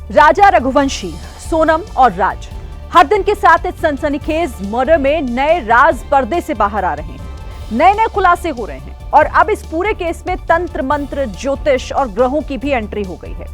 राजा रघुवंशी, सोनम और राज हर दिन के साथ इस सनसनीखेज मर्डर में नए राज पर्दे से बाहर आ रहे हैं, नए नए खुलासे हो रहे हैं और अब इस पूरे केस में तंत्र मंत्र, ज्योतिष और ग्रहों की भी एंट्री हो गई है,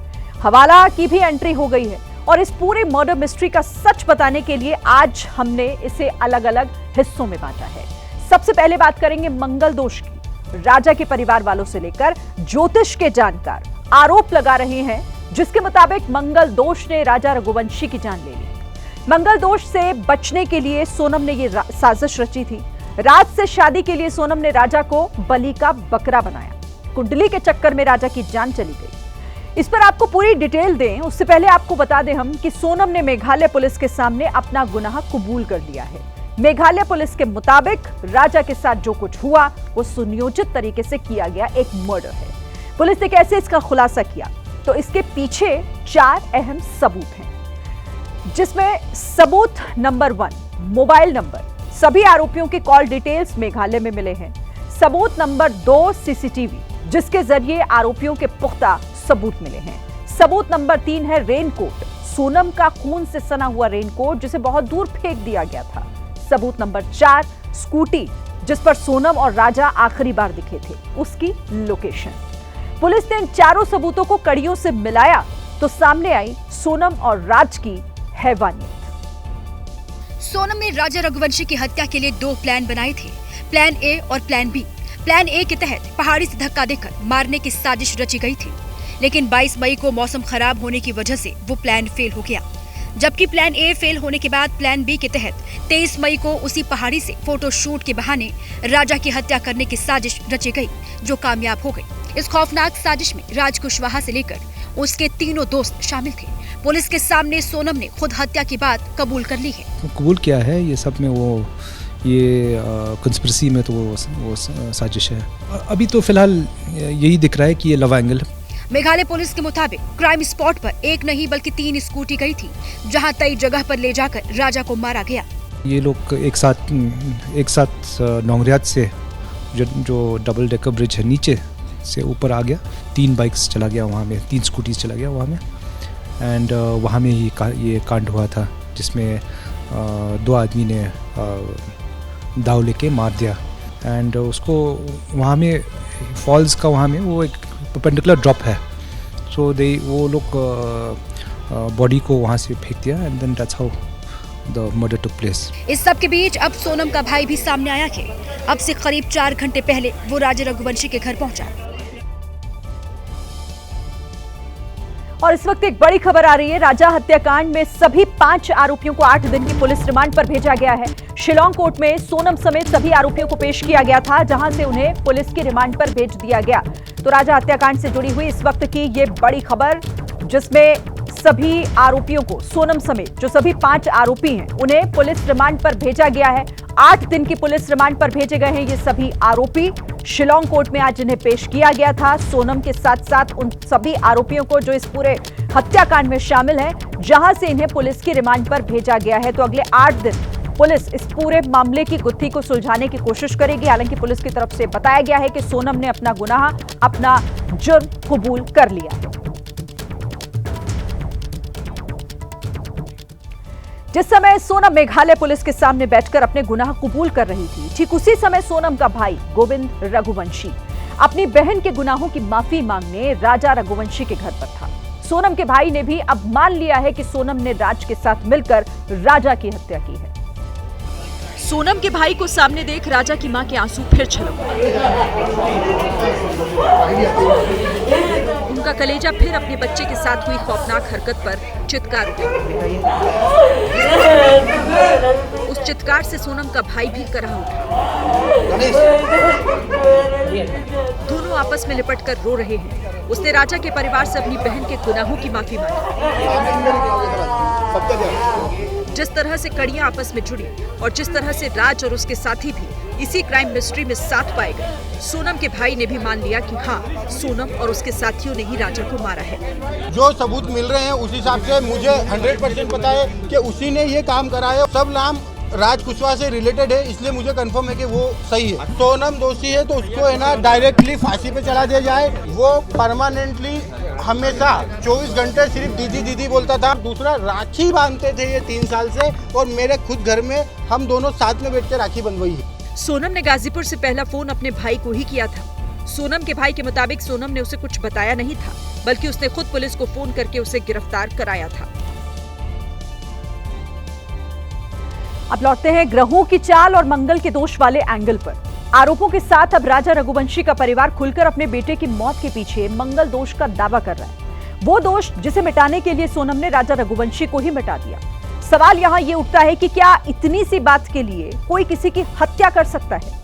हवाला की भी एंट्री हो गई है। और इस पूरे मर्डर मिस्ट्री का सच बताने के लिए आज हमने इसे अलग अलग हिस्सों में बांटा है। सबसे पहले बात करेंगे मंगल दोष की। राजा के परिवार वालों से लेकर ज्योतिष के जानकार आरोप लगा रहे हैं जिसके मुताबिक मंगल दोष ने राजा रघुवंशी की जान ले ली। मंगल दोष से बचने के लिए सोनम ने ये साजिश रची थी। राज से शादी के लिए सोनम ने राजा को बलि का बकरा बनाया। कुंडली के चक्कर में राजा की जान चली गई। इस पर आपको पूरी डिटेल दें उससे पहले आपको बता दें हम कि सोनम ने मेघालय पुलिस के सामने अपना गुनाह कबूल कर लिया है। मेघालय पुलिस के मुताबिक राजा के साथ जो कुछ हुआ वो सुनियोजित तरीके से किया गया एक मर्डर है। पुलिस ने कैसे इसका खुलासा किया तो इसके पीछे 4 अहम सबूत हैं, जिसमें सबूत नंबर 1 मोबाइल नंबर, सभी आरोपियों के कॉल डिटेल्स मेघालय में मिले हैं। सबूत नंबर 2 सीसीटीवी, जिसके जरिए आरोपियों के पुख्ता सबूत मिले हैं। सबूत नंबर 3 है रेनकोट, सोनम का खून से सना हुआ रेनकोट जिसे बहुत दूर फेंक दिया गया था। सबूत नंबर 4 स्कूटी, जिस पर सोनम और राजा आखिरी बार दिखे थे, उसकी लोकेशन। पुलिस ने इन चारों सबूतों को कड़ियों से मिलाया तो सामने आई सोनम और राज की हैवानियत। सोनम ने राजा रघुवंशी की हत्या के लिए 2 प्लान बनाए थे, प्लान ए और प्लान बी। प्लान ए के तहत पहाड़ी से धक्का देकर मारने की साजिश रची गई थी, लेकिन 22 मई को मौसम खराब होने की वजह से वो प्लान फेल हो गया। जबकि प्लान ए फेल होने के बाद प्लान बी के तहत 23 मई को उसी पहाड़ी से फोटो शूट के बहाने राजा की हत्या करने की साजिश रची गई, जो कामयाब हो गई। इस खौफनाक साजिश में राज कुशवाहा से लेकर उसके तीनों दोस्त शामिल थे। पुलिस के सामने सोनम ने खुद हत्या की बात कबूल कर ली है। कबूल किया है ये सब में, वो ये कंस्पिरेसी में तो वो साजिश है। अभी तो फिलहाल यही दिख रहा है कि ये लव एंगल। मेघालय पुलिस के मुताबिक क्राइम स्पॉट पर एक नहीं बल्कि 3 स्कूटी गई थी, जहां तय जगह पर ले जाकर राजा को मारा गया। ये लोग एक साथ नौगरियात से जो डबल डेकर ब्रिज है नीचे से ऊपर आ गया, 3 बाइक्स चला गया वहाँ में, 3 स्कूटीज चला गया वहाँ में। एंड वहाँ में ही ये कांड हुआ था जिसमें 2 आदमी ने दाव लेके मार दिया। एंड उसको वहाँ में फॉल्स का वहाँ में वो एक परपेंडिकुलर ड्रॉप है, सो वो लोग बॉडी को वहाँ से फेंक दिया and then that's how the murder took place. इस सब के बीच अब सोनम का भाई भी सामने आया है। अब से करीब 4 घंटे पहले वो राजा रघुवंशी के घर पहुंचा। और इस वक्त एक बड़ी खबर आ रही है। राजा हत्याकांड में सभी 5 आरोपियों को 8 दिन की पुलिस रिमांड पर भेजा गया है। शिलांग कोर्ट में सोनम समेत सभी आरोपियों को पेश किया गया था, जहां से उन्हें पुलिस की रिमांड पर भेज दिया गया। तो राजा हत्याकांड से जुड़ी हुई इस वक्त की ये बड़ी खबर, जिसमें सभी आरोपियों को, सोनम समेत जो सभी 5 आरोपी हैं, उन्हें पुलिस रिमांड पर भेजा गया है। 8 दिन की पुलिस रिमांड पर भेजे गए हैं ये सभी आरोपी। शिलांग कोर्ट में आज इन्हें पेश किया गया था, सोनम के साथ साथ उन सभी आरोपियों को जो इस पूरे हत्याकांड में शामिल हैं, जहां से इन्हें पुलिस की रिमांड पर भेजा गया है। तो अगले 8 दिन पुलिस इस पूरे मामले की गुत्थी को सुलझाने की कोशिश करेगी। हालांकि पुलिस की तरफ से बताया गया है कि सोनम ने अपना गुनाह, अपना जुर्म कबूल कर लिया है। जिस समय सोनम मेघालय पुलिस के सामने बैठकर अपने गुनाह कबूल कर रही थी, ठीक उसी समय सोनम का भाई गोविंद रघुवंशी अपनी बहन के गुनाहों की माफी मांगने राजा रघुवंशी के घर पर था। सोनम के भाई ने भी अब मान लिया है कि सोनम ने राज के साथ मिलकर राजा की हत्या की है। सोनम के भाई को सामने देख राजा की मां के आंसू फिर छलक गए। उनका कलेजा फिर अपने बच्चे के साथ हुई खौफनाक हरकत पर चित्कार उठा। उस चित्कार से सोनम का भाई भी कराह उठा। दोनों आपस में लिपटकर रो रहे हैं। उसने राजा के परिवार से अपनी बहन के गुनाहों की माफी मांगी। जिस तरह से कड़ियां आपस में जुड़ी और जिस तरह से राज और उसके साथी भी इसी क्राइम मिस्ट्री में साथ पाए गए, सोनम के भाई ने भी मान लिया कि हाँ, सोनम और उसके साथियों ने ही राजा को मारा है। जो सबूत मिल रहे हैं उस हिसाब से मुझे 100% पता है कि उसी ने ये काम करा है। सब नाम राज कुशवाहा से रिलेटेड है, इसलिए मुझे कंफर्म है कि वो सही है। सोनम दोषी है तो उसको है ना डायरेक्टली फांसी पे चला दिया जाए। वो परमानेंटली हमेशा 24 घंटे सिर्फ दीदी दीदी बोलता था। दूसरा, राखी बांधते थे ये 3 साल से, और मेरे खुद घर में हम दोनों साथ में बैठ के राखी बंधवाई है। सोनम ने गाजीपुर से पहला फोन अपने भाई को ही किया था। सोनम के भाई के मुताबिक सोनम ने उसे कुछ बताया नहीं था, बल्कि उसने खुद पुलिस को फोन करके उसे गिरफ्तार कराया था। अब लौटते हैं ग्रहों की चाल और मंगल के दोष वाले एंगल पर। आरोपों के साथ अब राजा रघुवंशी का परिवार खुलकर अपने बेटे की मौत के पीछे मंगल दोष का दावा कर रहा है। वो दोष जिसे मिटाने के लिए सोनम ने राजा रघुवंशी को ही मिटा दिया। सवाल यहाँ ये उठता है कि क्या इतनी सी बात के लिए कोई किसी की हत्या कर सकता है?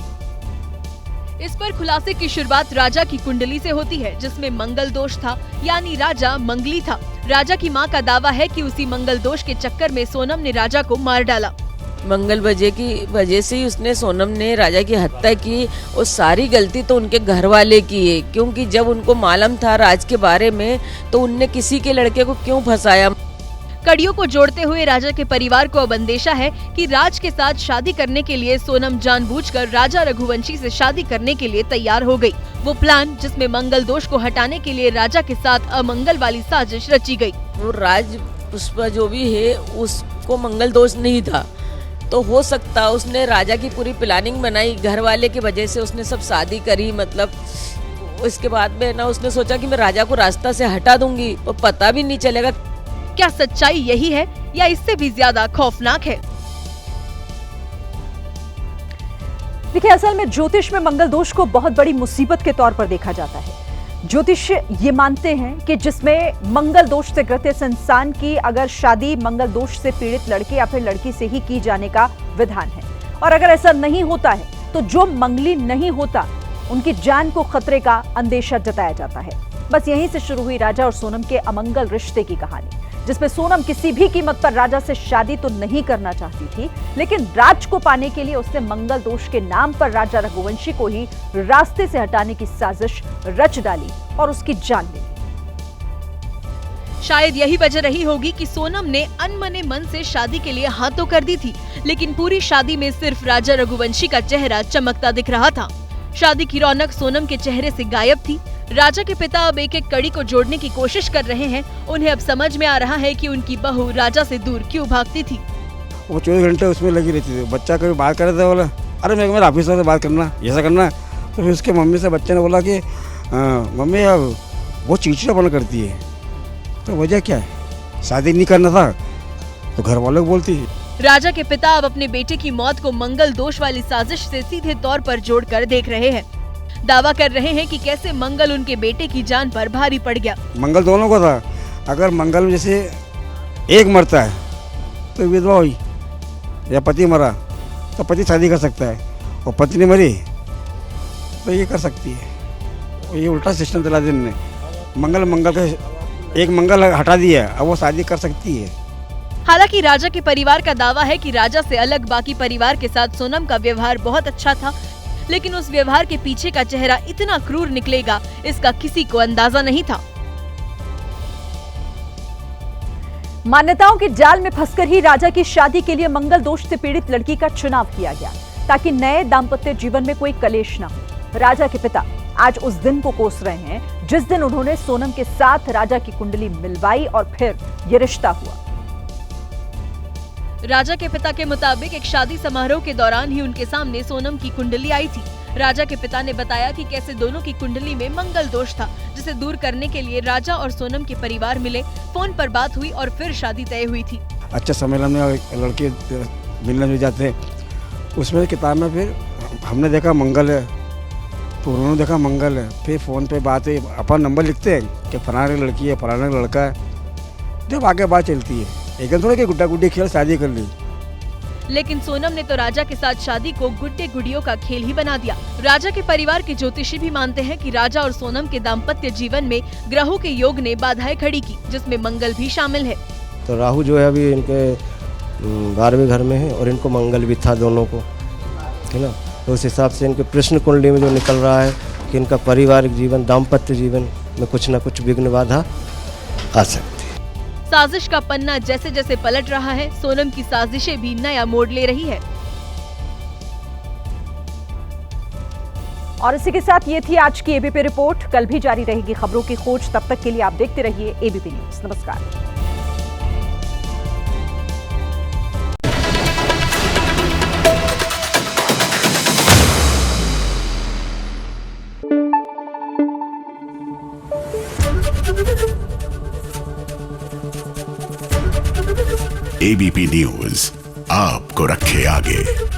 इस पर खुलासे की शुरुआत राजा की कुंडली से होती है, जिसमें मंगल दोष था, यानी राजा मंगली था। राजा की मां का दावा है कि उसी मंगल दोष के चक्कर में सोनम ने राजा को मार डाला। मंगल वजह से ही उसने सोनम ने राजा की हत्या की, और सारी गलती तो उनके घर वाले की है, क्योंकि जब उनको मालूम था राज के बारे में तो उनने किसी के लड़के को क्यों फंसाया। कड़ियों को जोड़ते हुए राजा के परिवार को अब अंदेशा है कि राज के साथ शादी करने के लिए सोनम जानबूझकर राजा रघुवंशी से शादी करने के लिए तैयार हो गई। वो प्लान जिसमें मंगल दोष को हटाने के लिए राजा के साथ अमंगल वाली साजिश रची गई। वो राज पुष्पा जो भी है उसको मंगल दोष नहीं था, तो हो सकता उसने राजा की पूरी प्लानिंग बनाई, घर वाले की वजह से उसने सब शादी करी। मतलब उसके बाद में ना उसने सोचा कि मैं राजा को रास्ता से हटा दूंगी, तो पता भी नहीं चलेगा। क्या सच्चाई यही है या इससे भी ज्यादा खौफनाक है? देखिए, असल में ज्योतिष में मंगल दोष को बहुत बड़ी मुसीबत के तौर पर देखा जाता है। ज्योतिष ये मानते हैं कि जिसमें मंगल दोष से ग्रसित इंसान की अगर शादी मंगल दोष से पीड़ित लड़के या फिर लड़की से ही की जाने का विधान है, और अगर ऐसा नहीं होता है तो जो मंगली नहीं होता उनकी जान को खतरे का अंदेशा जताया जाता है। बस यहीं से शुरू हुई राजा और सोनम के अमंगल रिश्ते की कहानी, जिसमें सोनम किसी भी कीमत पर राजा से शादी तो नहीं करना चाहती थी, लेकिन राज को पाने के लिए उसने मंगल दोष के नाम पर राजा रघुवंशी को ही रास्ते से हटाने की साजिश रच डाली और उसकी जान ले ली। शायद यही वजह रही होगी कि सोनम ने अनमने मन से शादी के लिए हाँ तो कर दी थी, लेकिन पूरी शादी में सिर्फ राजा रघुवंशी का चेहरा चमकता दिख रहा था। शादी की रौनक सोनम के चेहरे से गायब थी। राजा के पिता अब एक एक कड़ी को जोड़ने की कोशिश कर रहे हैं। उन्हें अब समझ में आ रहा है कि उनकी बहू राजा से दूर क्यों भागती थी। वो 24 घंटे उसमें लगी रहती थी। बच्चा कभी बात कर रहा था, बोला अरे मेरे ऑफिसर से बात करना, ऐसा करना। तो फिर उसके मम्मी से बच्चे ने बोला कि मम्मी अब वो चिड़चिड़ापन करती है। तो वजह क्या है? शादी नहीं करना था तो घर वालों को बोलती है। राजा के पिता अब अपने बेटे की मौत को मंगल दोष वाली साजिश से सीधे तौर पर जोड़कर देख रहे हैं। दावा कर रहे हैं कि कैसे मंगल उनके बेटे की जान पर भारी पड़ गया। मंगल दोनों को था। अगर मंगल में जैसे एक मरता है तो विधवा हुई, या पति मरा तो पति शादी कर सकता है, और पत्नी मरी तो ये कर सकती है। ये उल्टा सिस्टम चला दिया इन्होंने। मंगल का एक मंगल हटा दिया, अब वो शादी कर सकती है। हालांकि राजा के परिवार का दावा है कि राजा से अलग बाकी परिवार के साथ सोनम का व्यवहार बहुत अच्छा था, लेकिन उस व्यवहार के पीछे का चेहरा इतना क्रूर निकलेगा, इसका किसी को अंदाजा नहीं था। मान्यताओं के जाल में फंसकर ही राजा की शादी के लिए मंगल दोष से पीड़ित लड़की का चुनाव किया गया, ताकि नए दाम्पत्य जीवन में कोई कलेश न हो। राजा के पिता आज उस दिन को कोस रहे हैं जिस दिन उन्होंने सोनम के साथ राजा की कुंडली मिलवाई और फिर ये रिश्ता हुआ। राजा के पिता के मुताबिक एक शादी समारोह के दौरान ही उनके सामने सोनम की कुंडली आई थी। राजा के पिता ने बताया कि कैसे दोनों की कुंडली में मंगल दोष था, जिसे दूर करने के लिए राजा और सोनम के परिवार मिले, फोन पर बात हुई और फिर शादी तय हुई थी। अच्छा सम्मेलन में लड़के मिलने भी जाते हैं, उसमें किताब में फिर हमने देखा मंगल है, तो उन्होंने देखा मंगल है। फिर फ़ोन पे बात है, अपन नंबर लिखते हैं कि फलाने लड़की है, फलाने लड़का है, जब आगे बात चलती है। एकदम थोड़ा कि गुड्डा गुड्डी खेल शादी कर ली। लेकिन सोनम ने तो राजा के साथ शादी को गुड्डे गुडियों का खेल ही बना दिया। राजा के परिवार के ज्योतिषी भी मानते हैं कि राजा और सोनम के दाम्पत्य जीवन में ग्रहों के योग ने बाधाएं खड़ी की, जिसमें मंगल भी शामिल है। तो राहु जो है अभी इनके 12वें घर में है और इनको मंगल भी था दोनों को, है ना। तो उस हिसाब से इनके प्रश्न कुंडली में जो निकल रहा है कि इनका पारिवारिक जीवन, दाम्पत्य जीवन में कुछ न कुछ विघ्न बाधा आ सकती है। साजिश का पन्ना जैसे जैसे पलट रहा है, सोनम की साजिशें भी नया मोड़ ले रही है। और इसी के साथ ये थी आज की एबीपी रिपोर्ट। कल भी जारी रहेगी खबरों की खोज। तब तक के लिए आप देखते रहिए एबीपी न्यूज। नमस्कार। एबीपी न्यूज आपको रखे आगे।